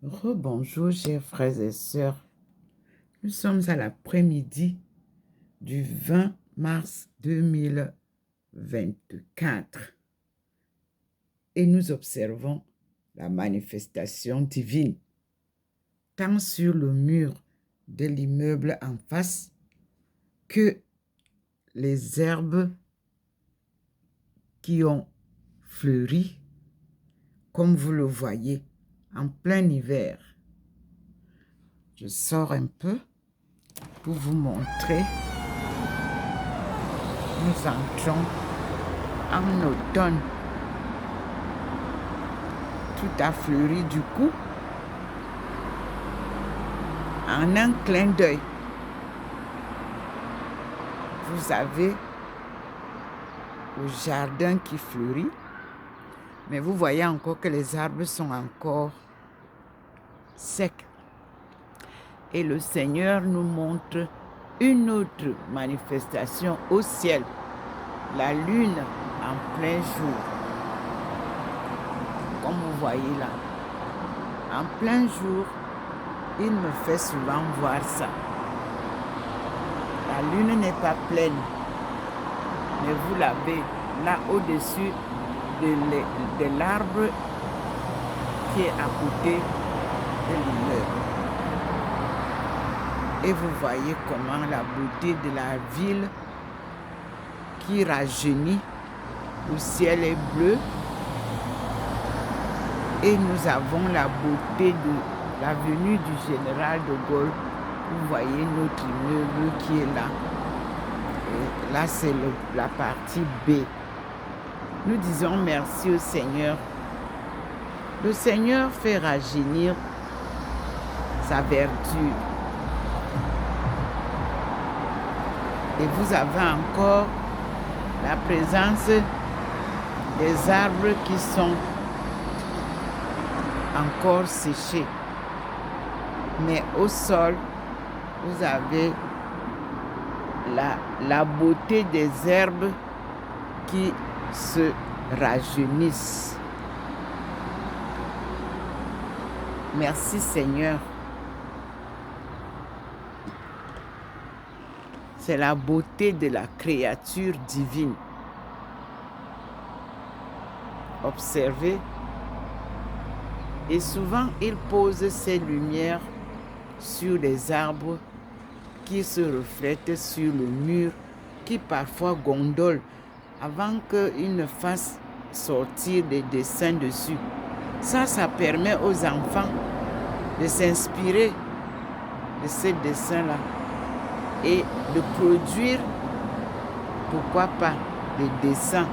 Rebonjour, chers frères et sœurs. Nous sommes à l'après-midi du 20 mars 2024 et nous observons la manifestation divine, tant sur le mur de l'immeuble en face que les herbes qui ont fleuri, comme vous le voyez, en plein hiver. Je sors un peu pour vous montrer. Nous entrons en automne. Tout a fleuri du coup. En un clin d'œil, vous avez le jardin qui fleurit, mais vous voyez encore que les arbres sont encore secs. Et le Seigneur nous montre une autre manifestation au ciel, la lune en plein jour. Comme vous voyez là, en plein jour, il me fait souvent voir ça. La lune n'est pas pleine, mais vous l'avez là au-dessus de l'arbre qui est à côté de l'immeuble. Et vous voyez comment la beauté de la ville qui rajeunit, le ciel est bleu et nous avons la beauté de la venue du général de Gaulle. Vous voyez notre immeuble qui est là. Et là, c'est la partie B. Nous disons merci au Seigneur. Le Seigneur fait rajeunir sa verdure. Et vous avez encore la présence des arbres qui sont encore séchés. Mais au sol, vous avez la beauté des herbes qui se rajeunissent. Merci Seigneur. C'est la beauté de la créature divine. Observez. Et souvent, il pose ses lumières sur les arbres qui se reflètent sur le mur, qui parfois gondolent avant qu'il ne fasse sortir des dessins dessus. Ça permet aux enfants de s'inspirer de ces dessins-là et de produire, pourquoi pas, des dessins.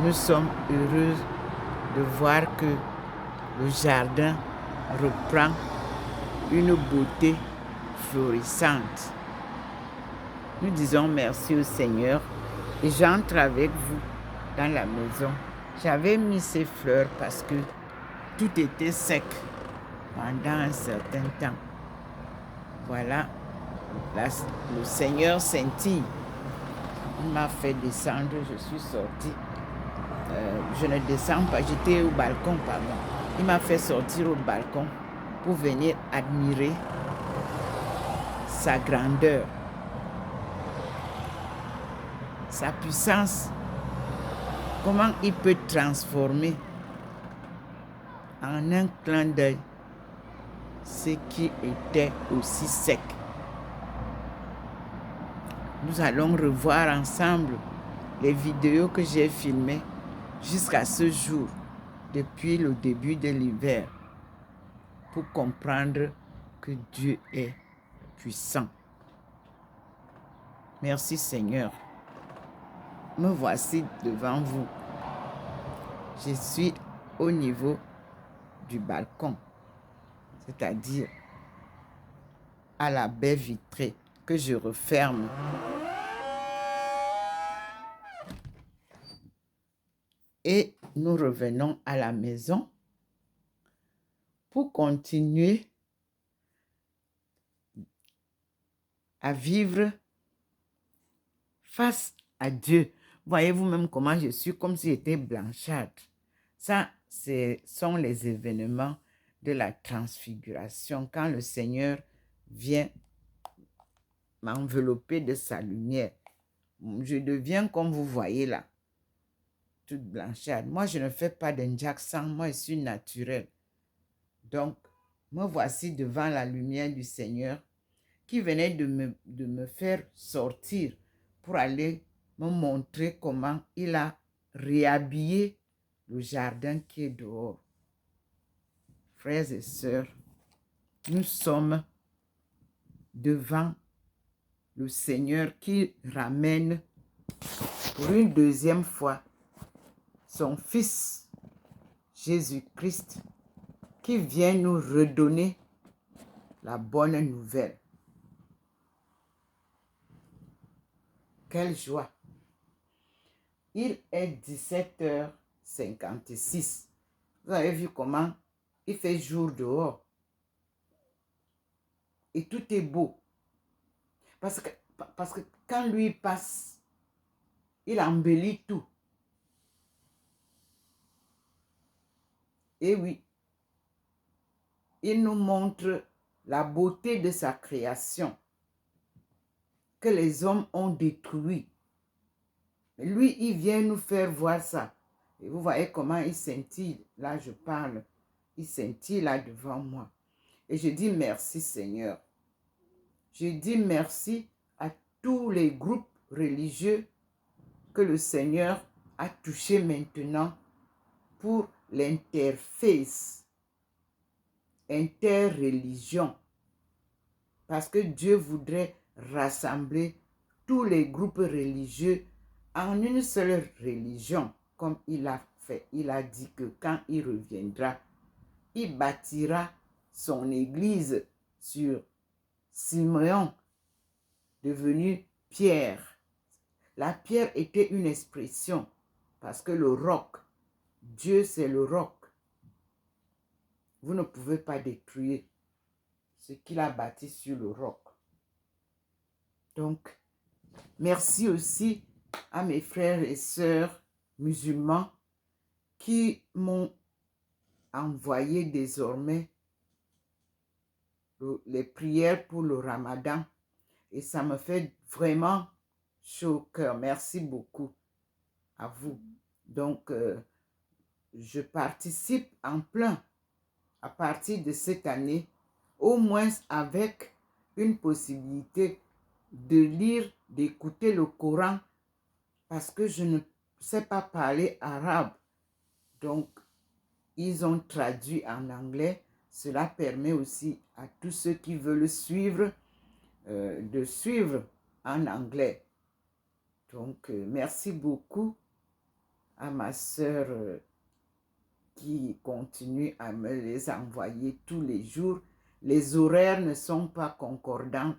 Nous sommes heureux de voir que le jardin reprend une beauté florissante. Nous disons merci au Seigneur et j'entre avec vous dans la maison. J'avais mis ces fleurs parce que tout était sec pendant un certain temps. Voilà, le Seigneur scintille. Il m'a fait descendre, je suis sortie. Je ne descends pas, j'étais au balcon, pardon. Il m'a fait sortir au balcon pour venir admirer sa grandeur, sa puissance, comment il peut transformer en un clin d'œil ce qui était aussi sec. Nous allons revoir ensemble les vidéos que j'ai filmées jusqu'à ce jour, depuis le début de l'hiver, pour comprendre que Dieu est puissant. Merci Seigneur. Me voici devant vous. Je suis au niveau du balcon, c'est-à-dire à la baie vitrée que je referme. Et nous revenons à la maison pour continuer à vivre face à Dieu. Voyez-vous même comment je suis, comme si j'étais blanchâtre. Ça, ce sont les événements de la transfiguration, quand le Seigneur vient m'envelopper de sa lumière. Je deviens comme vous voyez là, toute blanchâtre. Moi, je ne fais pas d'injection, moi, je suis naturelle. Donc, me voici devant la lumière du Seigneur qui venait de me faire sortir pour aller me montrer comment il a réhabillé le jardin qui est dehors. Frères et sœurs, nous sommes devant le Seigneur qui ramène pour une deuxième fois son Fils Jésus-Christ qui vient nous redonner la bonne nouvelle. Quelle joie! Il est 17h56. Vous avez vu comment il fait jour dehors. Et tout est beau. Parce que quand lui passe, il embellit tout. Et oui, il nous montre la beauté de sa création que les hommes ont détruit. Lui, il vient nous faire voir ça. Et vous voyez comment il scintille. Là, je parle. Il scintille là devant moi. Et je dis merci, Seigneur. Je dis merci à tous les groupes religieux que le Seigneur a touchés maintenant pour l'interface, interreligion. Parce que Dieu voudrait rassembler tous les groupes religieux en une seule religion, comme il a fait. Il a dit que quand il reviendra, il bâtira son église sur Simeon, devenu Pierre. La pierre était une expression, parce que le roc, Dieu c'est le roc. Vous ne pouvez pas détruire ce qu'il a bâti sur le roc. Donc, merci aussi à mes frères et sœurs musulmans qui m'ont envoyé désormais les prières pour le Ramadan. Et ça me fait vraiment chaud au cœur. Merci beaucoup à vous. Donc, je participe en plein à partir de cette année, au moins avec une possibilité de lire, d'écouter le Coran, parce que je ne sais pas parler arabe. Donc, ils ont traduit en anglais. Cela permet aussi à tous ceux qui veulent suivre, de suivre en anglais. Donc, merci beaucoup à ma sœur qui continue à me les envoyer tous les jours. Les horaires ne sont pas concordants,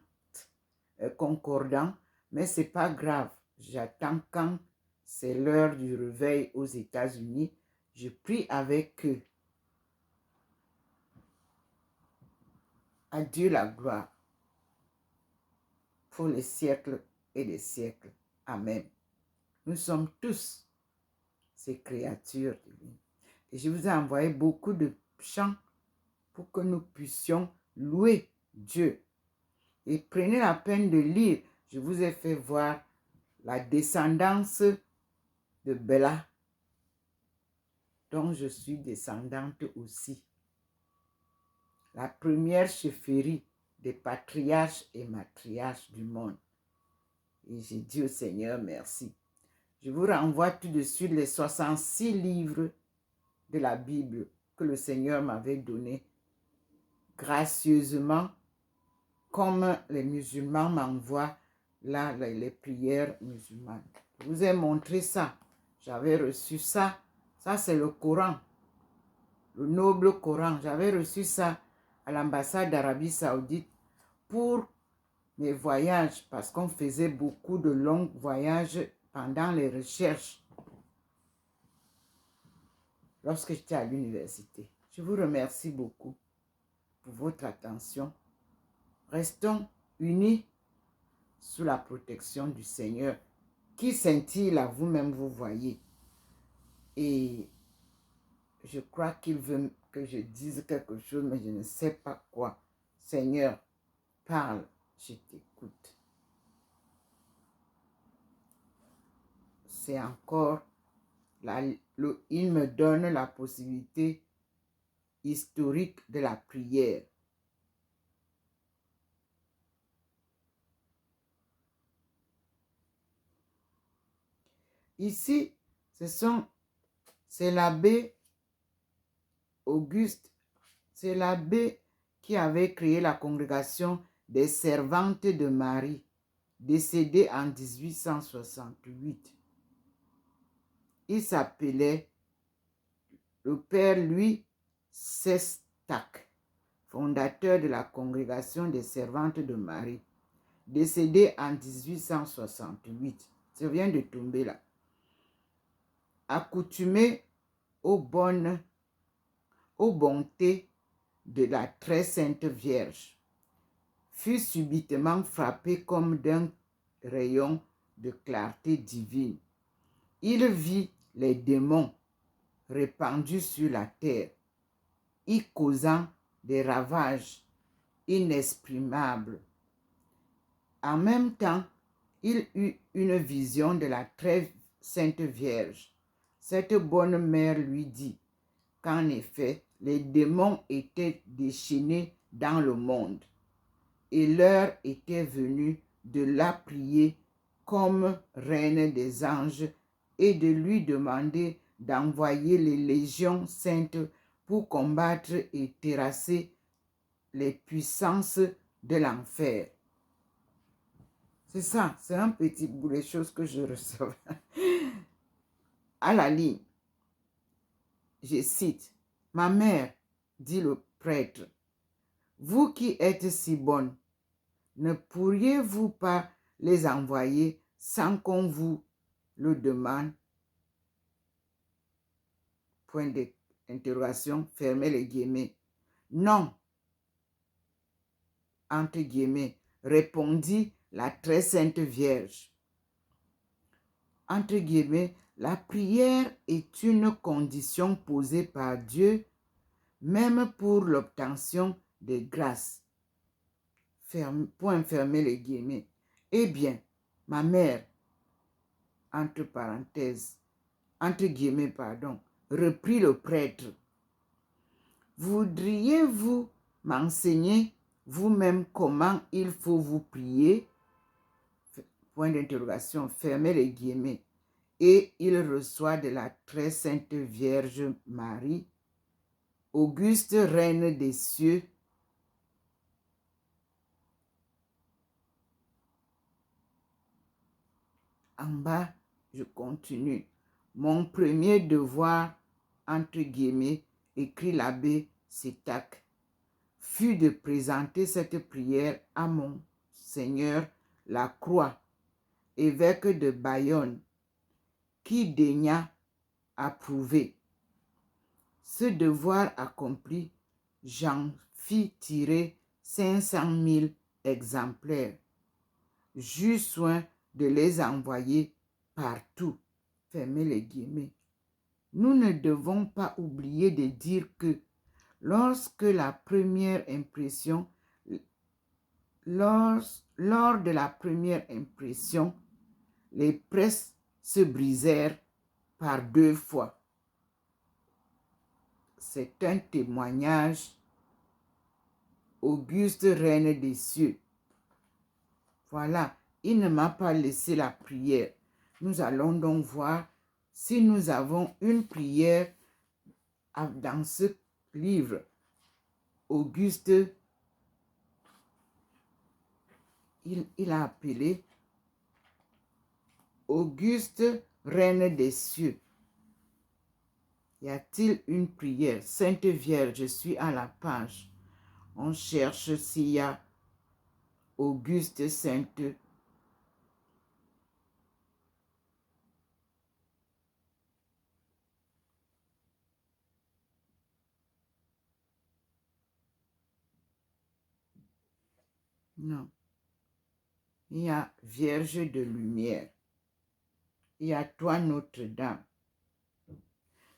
mais ce n'est pas grave. J'attends quand c'est l'heure du réveil aux États-Unis. Je prie avec eux. À Dieu la gloire pour les siècles et les siècles. Amen. Nous sommes tous ces créatures divines. Et je vous ai envoyé beaucoup de chants pour que nous puissions louer Dieu. Et prenez la peine de lire. Je vous ai fait voir la descendance de Bella, dont je suis descendante aussi. La première chefferie des patriarches et matriarches du monde. Et j'ai dit au Seigneur merci. Je vous renvoie tout de suite les 66 livres de la Bible que le Seigneur m'avait donné gracieusement, comme les musulmans m'envoient là les prières musulmanes. Je vous ai montré ça. J'avais reçu ça. Ça, c'est le Coran, le noble Coran. J'avais reçu ça à l'ambassade d'Arabie Saoudite pour mes voyages, parce qu'on faisait beaucoup de longs voyages pendant les recherches lorsque j'étais à l'université. Je vous remercie beaucoup pour votre attention. Restons unis sous la protection du Seigneur qui scintille là, vous-même vous voyez. Et Je crois qu'il veut que je dise quelque chose, mais je ne sais pas quoi. Seigneur, parle, je t'écoute. C'est encore, il me donne la possibilité historique de la prière. Ici, c'est l'abbé Auguste, c'est l'abbé qui avait créé la congrégation des Servantes de Marie, décédée en 1868. Il s'appelait le père Louis Sestak, fondateur de la congrégation des Servantes de Marie, décédé en 1868. Ça vient de tomber là. Accoutumé aux bontés de la très sainte Vierge, fut subitement frappé comme d'un rayon de clarté divine. Il vit les démons répandus sur la terre, y causant des ravages inexprimables. En même temps, il eut une vision de la très sainte Vierge. Cette bonne mère lui dit qu'en effet, les démons étaient déchaînés dans le monde et l'heure était venue de la prier comme reine des anges et de lui demander d'envoyer les légions saintes pour combattre et terrasser les puissances de l'enfer. C'est ça, c'est un petit bout de choses que je reçois. À la ligne, je cite, « Ma mère, dit le prêtre, vous qui êtes si bonne, ne pourriez-vous pas les envoyer sans qu'on vous le demande? » Point d'interrogation, fermez les guillemets. Non, entre guillemets, répondit la très sainte Vierge. Entre guillemets, la prière est une condition posée par Dieu, même pour l'obtention des grâces. Point fermé les guillemets. Eh bien, ma mère, entre parenthèses, entre guillemets, pardon, reprit le prêtre. Voudriez-vous m'enseigner vous-même comment il faut vous prier? Point d'interrogation, fermez les guillemets. Et il reçoit de la très sainte Vierge Marie, auguste reine des cieux, en bas, je continue. Mon premier devoir, entre guillemets, écrit l'abbé Sétac, fut de présenter cette prière à mon Seigneur la Croix, évêque de Bayonne, qui daigna approuver. Ce devoir accompli, j'en fis tirer 500 000 exemplaires. J'eus soin de les envoyer partout. Fermez les guillemets. Nous ne devons pas oublier de dire que lorsque la première impression, lors de la première impression, les presses se brisèrent par 2 fois. C'est un témoignage, auguste reine des cieux. Voilà, il ne m'a pas laissé la prière. Nous allons donc voir si nous avons une prière dans ce livre. Auguste, il a appelé Auguste, reine des cieux. Y a-t-il une prière? Sainte Vierge, je suis à la page. On cherche s'il y a Auguste Sainte. Non. Il y a Vierge de lumière. Il y a toi Notre-Dame.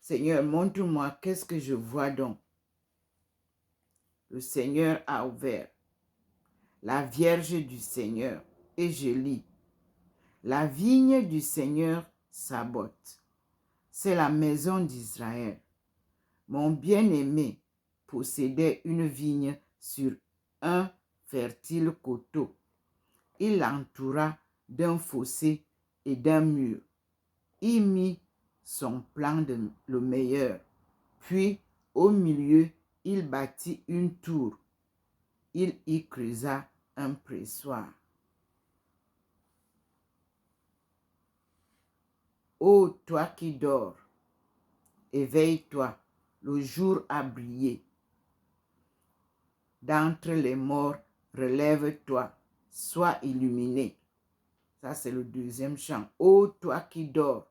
Seigneur, montre-moi qu'est-ce que je vois donc. Le Seigneur a ouvert la Vierge du Seigneur et je lis. La vigne du Seigneur sabote. C'est la maison d'Israël. Mon bien-aimé possédait une vigne sur un fertile coteau. Il l'entoura d'un fossé et d'un mur. Il mit son plan le meilleur. Puis, au milieu, il bâtit une tour. Il y creusa un pressoir. Ô toi qui dors, éveille-toi, le jour a brillé. D'entre les morts, relève-toi, sois illuminé. Ça, c'est le deuxième chant. Ô toi qui dors,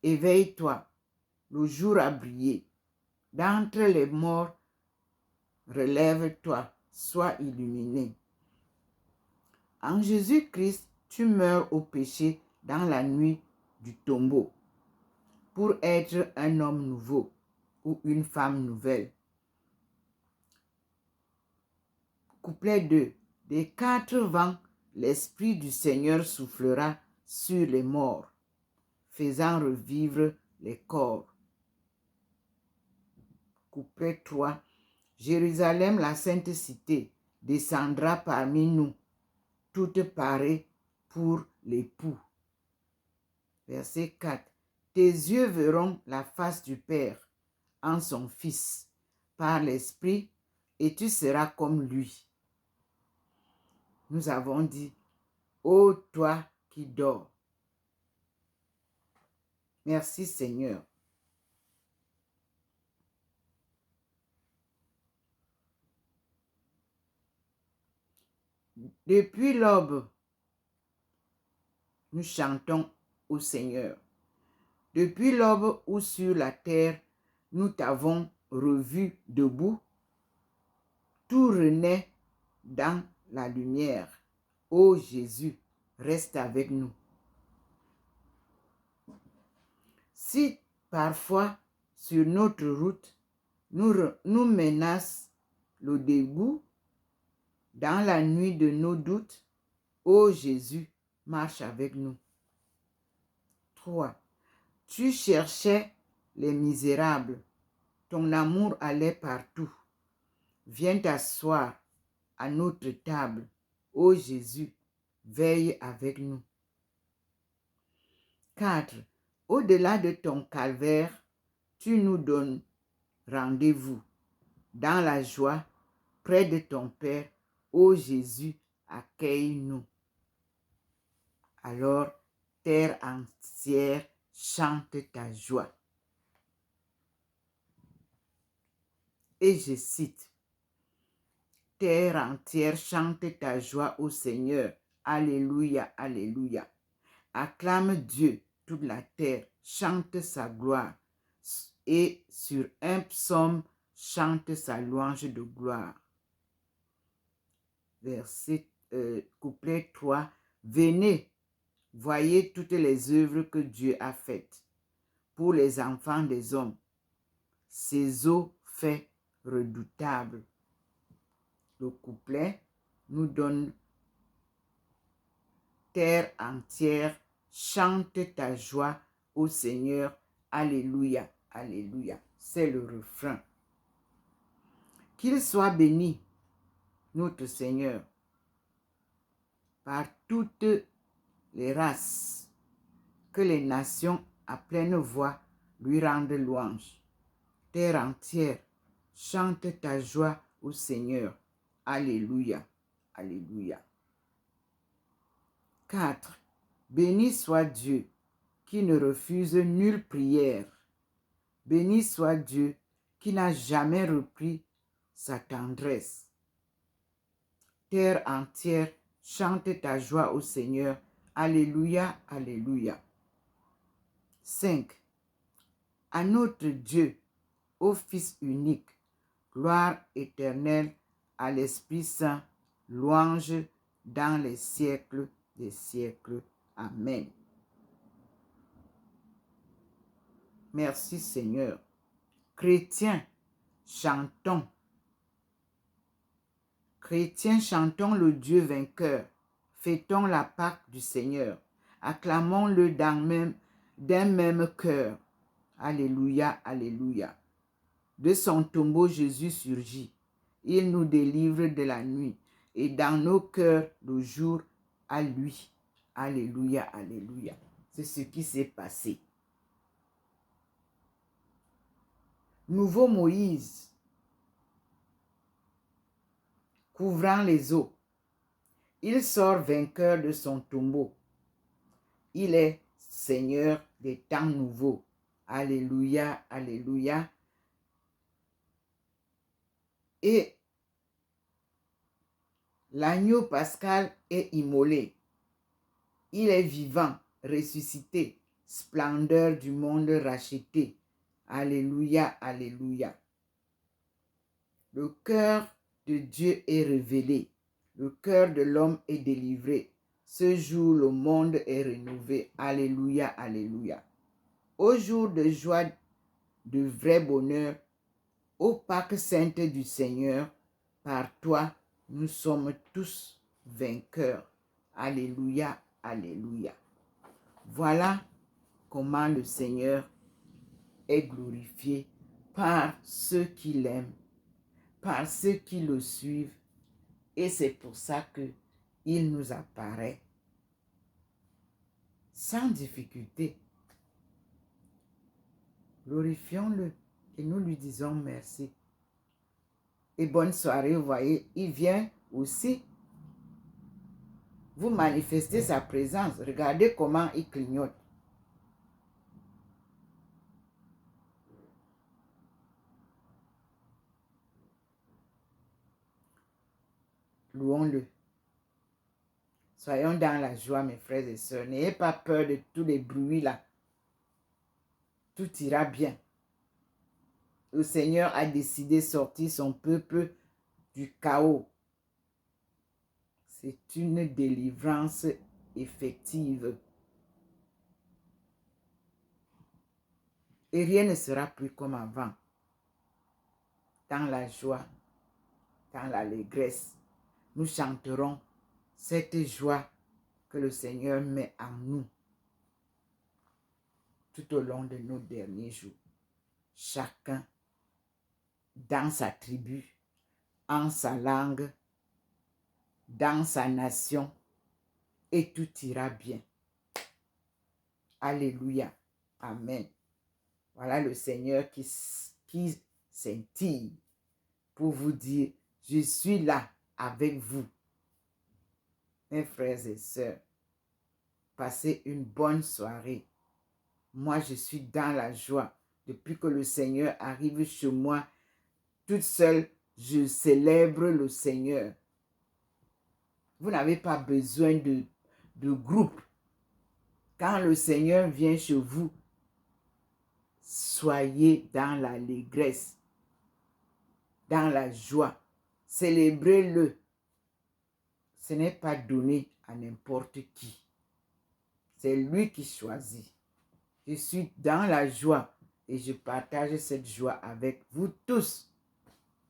éveille-toi, le jour a brillé. D'entre les morts, relève-toi, sois illuminé. En Jésus-Christ, tu meurs au péché dans la nuit du tombeau pour être un homme nouveau ou une femme nouvelle. Couplet 2. Des quatre vents, l'Esprit du Seigneur soufflera sur les morts, faisant revivre les corps. Couplet 3. Jérusalem, la sainte cité, descendra parmi nous, toute parée pour l'époux. Verset 4. Tes yeux verront la face du Père en son Fils, par l'Esprit, et tu seras comme lui. Nous avons dit, ô toi qui dors. Merci Seigneur. Depuis l'aube, nous chantons au Seigneur. Depuis l'aube où sur la terre, nous t'avons revu debout, tout renaît dans la lumière. Ô Jésus, reste avec nous. Si parfois sur notre route, nous menace le dégoût, dans la nuit de nos doutes, ô Jésus, marche avec nous. 3. Tu cherchais les misérables, ton amour allait partout. Viens t'asseoir à notre table, ô Jésus, veille avec nous. 4. Au-delà de ton calvaire, tu nous donnes rendez-vous dans la joie, près de ton Père, ô Jésus, accueille-nous. Alors, terre entière chante ta joie. Et je cite, terre entière chante ta joie au Seigneur. Alléluia, alléluia. Acclame Dieu, toute la terre, chante sa gloire. Et sur un psaume, chante sa louange de gloire. Verset couplet 3. Venez, voyez toutes les œuvres que Dieu a faites pour les enfants des hommes. Ses eaux faits redoutables. Le couplet nous donne terre entière, chante ta joie au Seigneur. Alléluia, alléluia. C'est le refrain. Qu'il soit béni, notre Seigneur, par toutes les races, que les nations à pleine voix lui rendent louange. Terre entière, chante ta joie au Seigneur. Alléluia, alléluia. 4. Béni soit Dieu qui ne refuse nulle prière. Béni soit Dieu qui n'a jamais repris sa tendresse. Terre entière, chante ta joie au Seigneur. Alléluia, alléluia. 5. À notre Dieu, ô Fils unique, gloire éternelle à l'Esprit Saint, louange dans les siècles des siècles. Amen. Merci Seigneur. Chrétiens, chantons. Chrétiens, chantons le Dieu vainqueur. Fêtons la Pâque du Seigneur. Acclamons-le d'un même cœur. Alléluia, alléluia. De son tombeau, Jésus surgit. Il nous délivre de la nuit et dans nos cœurs le jour à lui. Alléluia, alléluia. C'est ce qui s'est passé. Nouveau Moïse, couvrant les eaux. Il sort vainqueur de son tombeau. Il est Seigneur des temps nouveaux. Alléluia, alléluia. Et l'agneau pascal est immolé. Il est vivant, ressuscité, splendeur du monde racheté. Alléluia, alléluia. Le cœur de Dieu est révélé. Le cœur de l'homme est délivré. Ce jour, le monde est rénové. Alléluia, alléluia. Au jour de joie, de vrai bonheur, ô Pâque sainte du Seigneur, par toi, nous sommes tous vainqueurs. Alléluia, alléluia. Voilà comment le Seigneur est glorifié par ceux qui l'aiment, par ceux qui le suivent. Et c'est pour ça qu'il nous apparaît sans difficulté. Glorifions-le et nous lui disons merci. Et bonne soirée, vous voyez, il vient aussi vous manifester sa présence. Regardez comment il clignote. Louons-le. Soyons dans la joie, mes frères et sœurs. N'ayez pas peur de tous les bruits là. Tout ira bien. Le Seigneur a décidé de sortir son peuple du chaos. C'est une délivrance effective. Et rien ne sera plus comme avant. Dans la joie, dans l'allégresse, nous chanterons cette joie que le Seigneur met en nous tout au long de nos derniers jours. Chacun dans sa tribu, en sa langue, dans sa nation, et tout ira bien. Alléluia. Amen. Voilà le Seigneur qui scintille pour vous dire, je suis là avec vous. Mes frères et sœurs, passez une bonne soirée. Moi, je suis dans la joie. Depuis que le Seigneur arrive chez moi, toute seule, je célèbre le Seigneur. Vous n'avez pas besoin de groupe. Quand le Seigneur vient chez vous, soyez dans l'allégresse, dans la joie. Célébrez-le. Ce n'est pas donné à n'importe qui. C'est lui qui choisit. Je suis dans la joie et je partage cette joie avec vous tous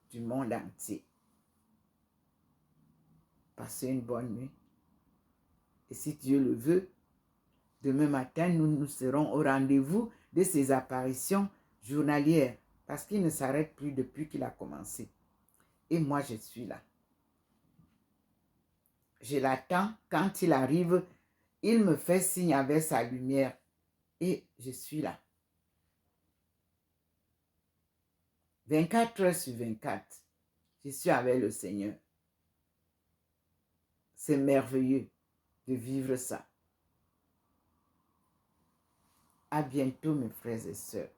du monde entier. Passez une bonne nuit. Et si Dieu le veut, demain matin, nous serons au rendez-vous de ces apparitions journalières parce qu'il ne s'arrête plus depuis qu'il a commencé. Et moi, je suis là. Je l'attends. Quand il arrive, il me fait signe avec sa lumière et je suis là. 24 heures sur 24, je suis avec le Seigneur. C'est merveilleux de vivre ça. À bientôt, mes frères et sœurs.